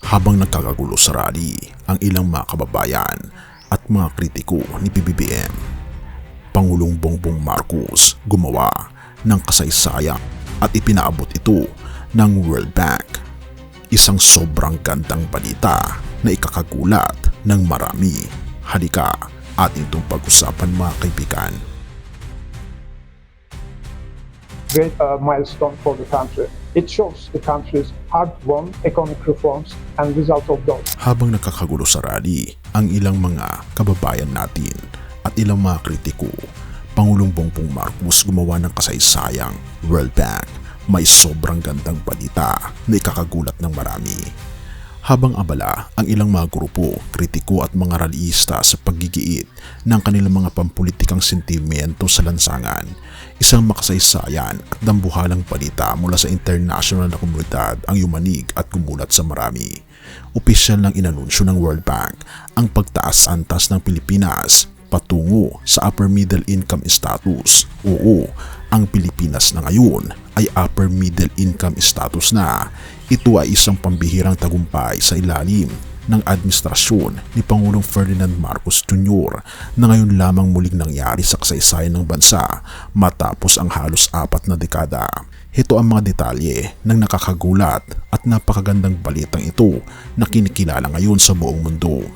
Habang nagkakagulo sa rally ang ilang mga kababayan at mga kritiko ni PBBM, Pangulong Bongbong Marcos gumawa ng kasaysayan at ipinaabot ito ng World Bank. Isang sobrang gandang balita na ikakagulat ng marami. Halika, ating itong pag-usapan mga kaibigan. Great milestone for the country. It shows the country's hard-won economic reforms and result of those. Habang nakakagulo sa rally ang ilang mga kababayan natin at ilang mga kritiko, Pangulong Bongbong Marcos gumawa ng kasaysayang World Bank. May sobrang gandang balita na ikakagulat ng marami. Habang abala ang ilang mga grupo, kritiko at mga rallyista sa paggigiit ng kanilang mga pampulitikang sentimento sa lansangan, isang makasaysayan at dambuhalang balita mula sa international na komunidad ang yumanig at gumulat sa marami. Opisyal ng inanunsyo ng World Bank ang pagtaas antas ng Pilipinas patungo sa upper middle income status. Oo, ang Pilipinas na ngayon ay upper middle income status na. Ito ay isang pambihirang tagumpay sa ilalim ng administrasyon ni Pangulong Ferdinand Marcos Jr. na ngayon lamang muling nangyari sa kasaysayan ng bansa matapos ang halos 4 na dekada. Ito ang mga detalye ng nakakagulat at napakagandang balitang ito na kinikilala ngayon sa buong mundo.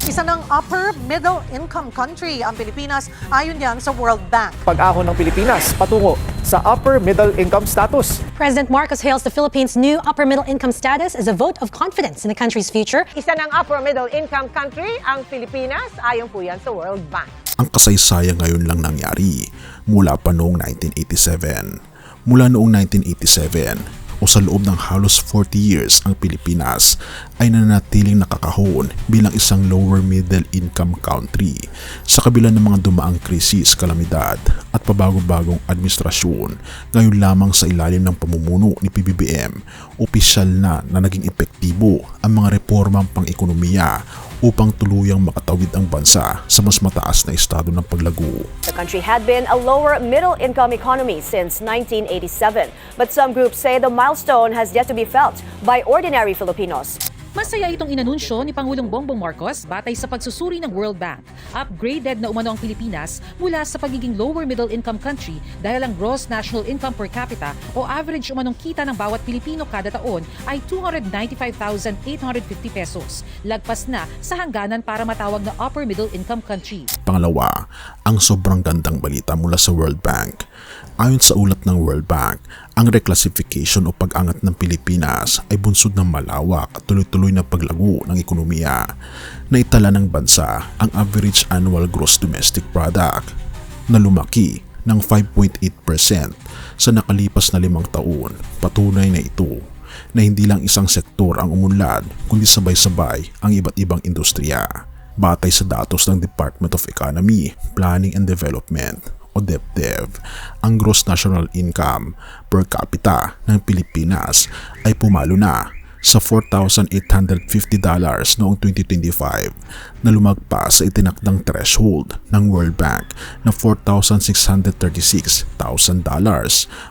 Isa ng upper middle income country ang Pilipinas ayon yan sa World Bank. Pag-ahon ng Pilipinas patungo sa upper middle income status. President Marcos hails the Philippines' new upper middle income status as a vote of confidence in the country's future. Isa ng upper middle income country ang Pilipinas ayon po yan sa World Bank. Ang kasaysayan ngayon lang nangyari mula pa noong 1987. Mula noong 1987 o sa loob ng halos 40 years ang Pilipinas ay nananatiling nakakahon bilang isang lower middle income country sa kabila ng mga dumaang krisis, kalamidad at pabago-bagong administrasyon. Ngayon lamang sa ilalim ng pamumuno ni PBBM, opisyal na naging epektibo ang mga reformang pang-ekonomiya upang tuluyang makatawid ang bansa sa mas mataas na estado ng paglago. The country had been a lower middle income economy since 1987, but some groups say the milestone has yet to be felt by ordinary Filipinos. Masaya itong inanunsyo ni Pangulong Bongbong Marcos batay sa pagsusuri ng World Bank. Upgraded na umano ang Pilipinas mula sa pagiging lower middle income country dahil ang gross national income per capita o average umanong kita ng bawat Pilipino kada taon ay 295,850 pesos. Lagpas na sa hangganan para matawag na upper middle income country. Pangalawa, ang sobrang gandang balita mula sa World Bank. Ayon sa ulat ng World Bank, ang reclassification o pag-angat ng Pilipinas ay bunsod ng malawak at tuloy-tuloy na paglago ng ekonomiya. Naitala ng bansa ang average annual gross domestic product na lumaki ng 5.8% sa nakalipas na 5 taon. Patunay na ito na hindi lang isang sektor ang umunlad kundi sabay-sabay ang iba't ibang industriya. Batay sa datos ng Department of Economy, Planning and Development o DepDev, ang gross national income per capita ng Pilipinas ay pumalo na sa $4,850 noong 2025 na lumagpas sa itinakdang threshold ng World Bank na $4,636,000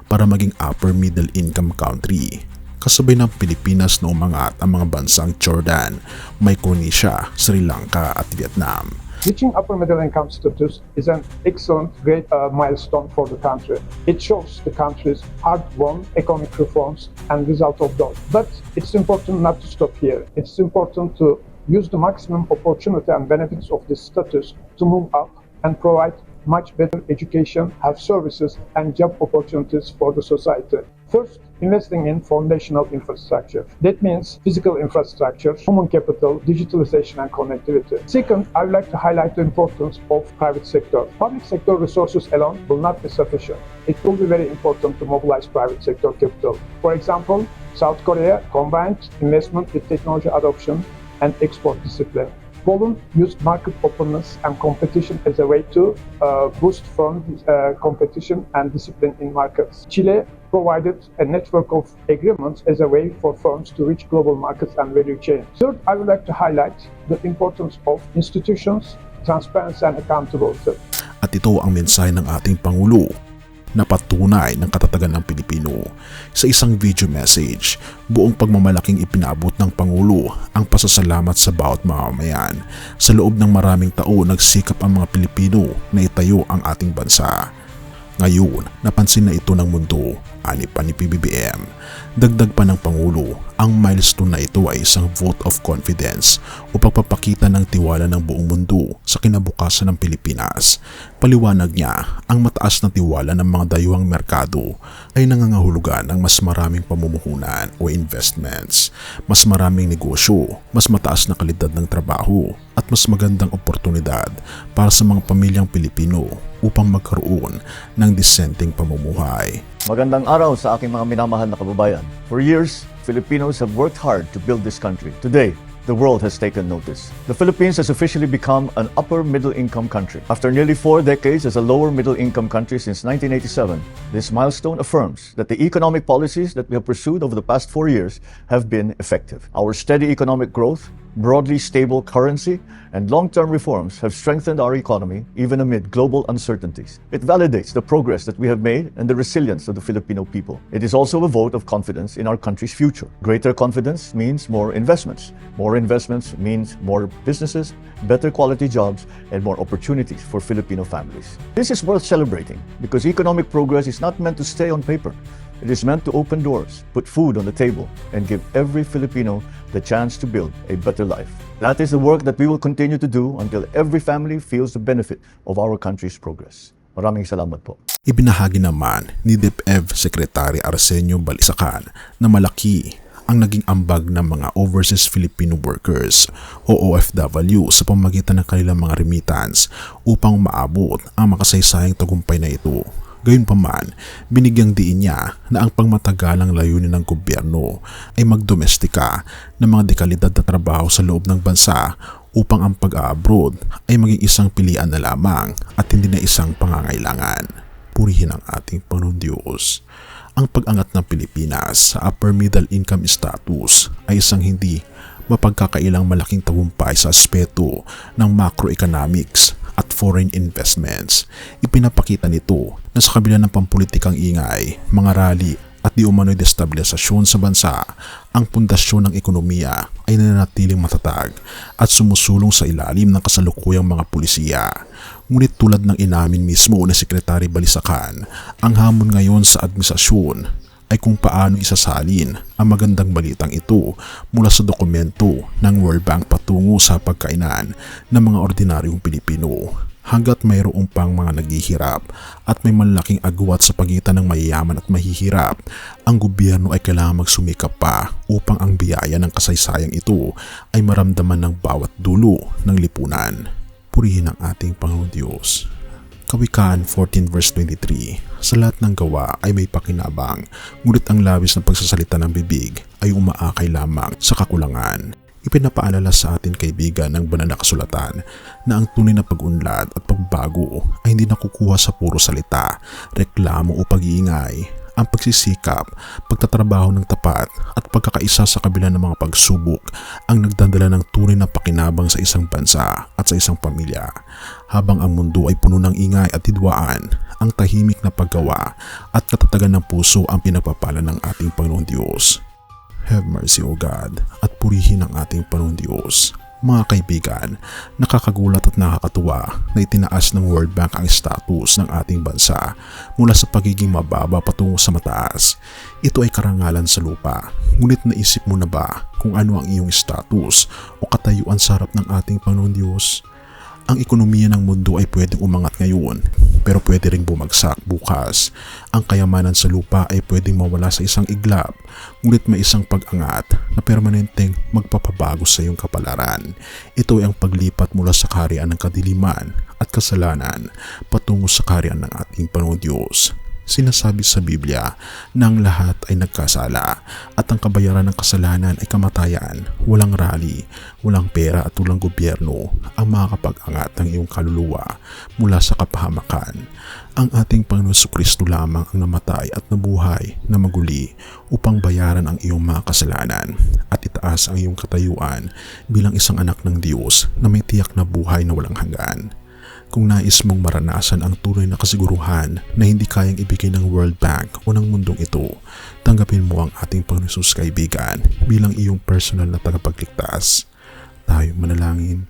para maging upper middle income country. Kasabay ng Pilipinas na umangat ang mga bansang Jordan, Micronesia, Sri Lanka at Vietnam. Reaching upper middle income status is an excellent, great milestone for the country. It shows the country's hard-won economic reforms and result of those. But it's important not to stop here. It's important to use the maximum opportunity and benefits of this status to move up and provide much better education, health services, and job opportunities for the society. First, investing in foundational infrastructure. That means physical infrastructure, human capital, digitalization, and connectivity. Second, I would like to highlight the importance of private sector. Public sector resources alone will not be sufficient. It will be very important to mobilize private sector capital. For example, South Korea combined investment with technology adoption and export discipline. Poland used market openness and competition as a way to boost firm competition and discipline in markets. Chile provided a network of agreements as a way for firms to reach global markets and value chains. Third, I would like to highlight the importance of institutions, transparency and accountability. At ito ang mensahe ng ating Pangulo. na patunay ng katatagan ng Pilipino. Sa isang video message, buong pagmamalaking ipinabot ng Pangulo ang pasasalamat sa bawat mamamayan. Sa loob ng maraming taon, nagsikap ang mga Pilipino na itayo ang ating bansa. Ngayon, napansin na ito ng mundo, ani pa ni PBBM. Dagdag pa ng Pangulo, ang milestone na ito ay isang vote of confidence o pagpapakita ng tiwala ng buong mundo sa kinabukasan ng Pilipinas. Paliwanag niya, ang mataas na tiwala ng mga dayuhang merkado ay nangangahulugan ng mas maraming pamumuhunan o investments, mas maraming negosyo, mas mataas na kalidad ng trabaho at mas magandang oportunidad para sa mga pamilyang Pilipino upang magkaroon ng disenteng pamumuhay. Magandang araw sa aking mga minamahal na kababayan. For years, Filipinos have worked hard to build this country. Today, the world has taken notice. The Philippines has officially become an upper middle income country. After nearly 4 decades as a lower middle income country since 1987, this milestone affirms that the economic policies that we have pursued over the past 4 years have been effective. Our steady economic growth, broadly stable currency, and long-term reforms have strengthened our economy even amid global uncertainties. It validates the progress that we have made and the resilience of the Filipino people. It is also a vote of confidence in our country's future. Greater confidence means more investments. More investments means more businesses, better quality jobs, and more opportunities for Filipino families. This is worth celebrating because economic progress is not meant to stay on paper. It is meant to open doors, put food on the table, and give every Filipino the chance to build a better life. That is the work that we will continue to do until every family feels the benefit of our country's progress. Maraming salamat po. Ibinahagi naman ni DepEd Secretary Arsenio Balisacan na malaki ang naging ambag ng mga overseas Filipino workers o OFW sa pamamagitan ng kanilang mga remittance upang maabot ang makasaysayang tagumpay na ito. Gayunpaman, binigyang diin niya na ang pangmatagalang layunin ng gobyerno ay magdomestika ng mga dekalidad na trabaho sa loob ng bansa upang ang pag-a-abroad ay maging isang pilian na lamang at hindi na isang pangangailangan. Purihin ang ating Panginoon Diyos. Ang pag-angat ng Pilipinas sa upper middle income status ay isang hindi mapagkakailang malaking tagumpay sa aspeto ng macroeconomics at foreign investments. Ipinapakita nito na sa kabila ng pampulitikang ingay, mga rally at di umano'y destabilisasyon sa bansa, ang pundasyon ng ekonomiya ay nananatiling matatag at sumusulong sa ilalim ng kasalukuyang mga pulisiya. Ngunit tulad ng inamin mismo ni Secretary Balisacan, ang hamon ngayon sa administrasyon ay kung paano isasalin ang magandang balitang ito mula sa dokumento ng World Bank patungo sa pagkainan ng mga ordinaryong Pilipino. Hanggat mayroong pang mga naghihirap at may malaking agwat sa pagitan ng mayayaman at mahihirap, ang gobyerno ay kailangang magsumikap pa upang ang biyaya ng kasaysayang ito ay maramdaman ng bawat dulo ng lipunan. Purihin ang ating Panginoon Diyos. Kawikaan 14 verse 23, sa lahat ng gawa ay may pakinabang, ngunit ang labis na pagsasalita ng bibig ay umaakay lamang sa kakulangan. Ipinapaalala sa atin kaibigan ng banal na kasulatan na ang tunay na pag-unlad at pagbago ay hindi nakukuha sa puro salita, reklamo o pag-iingay. Ang pagsisikap, pagtatrabaho ng tapat at pagkakaisa sa kabila ng mga pagsubok ang nagdadala ng tunay na pakinabang sa isang bansa at sa isang pamilya. Habang ang mundo ay puno ng ingay at hidwaan, ang tahimik na paggawa at katatagan ng puso ang pinagpapala ng ating Panginoon Diyos. Have mercy, O God, at purihin ang ating Panginoon Diyos. Mga kaibigan, nakakagulat at nakakatuwa na itinaas ng World Bank ang status ng ating bansa mula sa pagiging mababa patungo sa mataas. Ito ay karangalan sa lupa, ngunit naisip mo na ba kung ano ang iyong status o katayuan sa harap ng ating Panginoon Diyos? Ang ekonomiya ng mundo ay pwedeng umangat ngayon, pero pwede ring bumagsak bukas. Ang kayamanan sa lupa ay pwedeng mawala sa isang iglap, ngunit may isang pag-angat na permanenteng magpapabago sa iyong kapalaran. Ito ay ang paglipat mula sa kaharian ng kadiliman at kasalanan patungo sa kaharian ng ating Panginoon Diyos. Sinasabi sa Biblia na ang lahat ay nagkasala at ang kabayaran ng kasalanan ay kamatayan. Walang rally, walang pera at walang gobyerno ang makakapag-angat ng iyong kaluluwa mula sa kapahamakan. Ang ating Panginoon Jesucristo lamang ang namatay at nabuhay na maguli upang bayaran ang iyong mga kasalanan at itaas ang iyong katayuan bilang isang anak ng Diyos na may tiyak na buhay na walang hanggan. Kung nais mong maranasan ang tunay na kasiguruhan na hindi kayang ibigay ng World Bank o ng mundong ito, tanggapin mo ang ating Panginoon Hesus, kaibigan, bilang iyong personal na tagapagligtas. Tayo manalangin.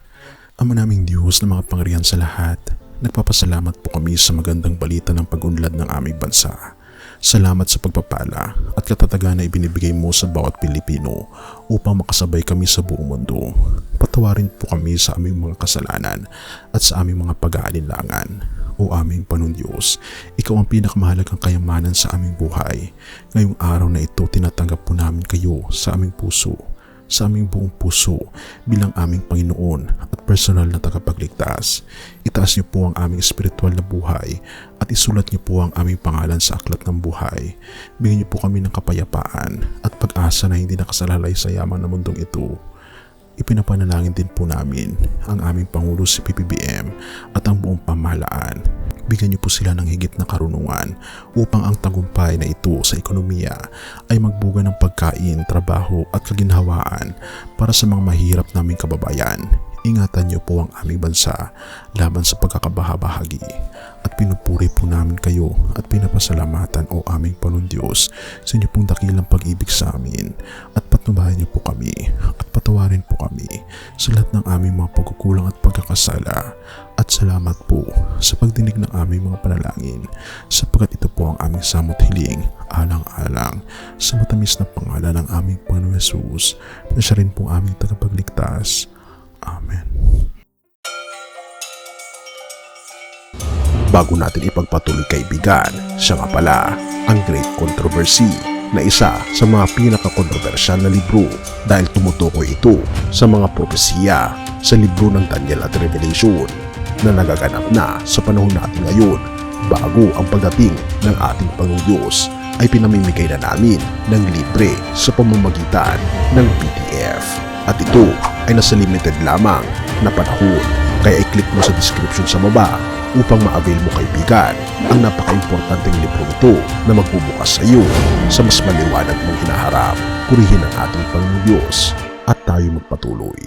Ama naming Diyos na mga pangyarihan sa lahat, nagpapasalamat po kami sa magandang balita ng pag-unlad ng aming bansa. Salamat sa pagpapala at katatagan na ibinibigay mo sa bawat Pilipino upang makasabay kami sa buong mundo. Patawarin po kami sa aming mga kasalanan at sa aming mga pag-aalinlangan. O aming Panginoon Diyos, Ikaw ang pinakamahalagang kayamanan sa aming buhay. Ngayong araw na ito, tinatanggap po namin kayo sa aming puso, sa aming buong puso bilang aming Panginoon at personal na tagapagligtas. Itaas niyo po ang aming espiritual na buhay at isulat niyo po ang aming pangalan sa aklat ng buhay. Bigyan niyo po kami ng kapayapaan at pag-asa na hindi nakasalalay sa yaman ng mundong ito. Ipinapanalangin din po namin ang aming Pangulo si PBBM at ang buong pamahalaan. Bigyan niyo po sila ng higit na karunungan upang ang tagumpay na ito sa ekonomiya ay magbuga ng pagkain, trabaho at kaginhawaan para sa mga mahirap naming kababayan. Ingatan niyo po ang aming bansa laban sa pagkakabahabahagi at pinupuri po namin kayo at pinapasalamatan o aming Panginoon Diyos sa inyo pong dakilang pag-ibig sa amin at patnubayan niyo po kami at patawarin po kami sa lahat ng aming mga pagkukulang at pagkakasala. At salamat po sa pagdinig ng aming mga panalangin sapagkat ito po ang aming samot hiling alang-alang sa matamis na pangalan ng aming Panginoon Hesus na siya rin po aming tagapagligtas. Amen. Bago natin ipagpatuloy, kaibigan, siya nga pala ang Great Controversy na isa sa mga pinaka-kontrobersyal na libro dahil tumutukoy ito sa mga propesiya sa libro ng Daniel at Revelation na nagaganap na sa panahon natin ngayon bago ang pagdating ng ating Panginoong Diyos ay pinamimigay na namin ng libre sa pamamagitan ng PDF. At ito ay nasa limited lamang na panahon, kaya i-click mo sa description sa baba upang ma-avail mo, kaibigan, ang napaka-importanteng libro ito na magbubukas sa iyo sa mas maliwanag mong hinaharap. Purihin ang ating Panginoong Diyos at tayo magpatuloy.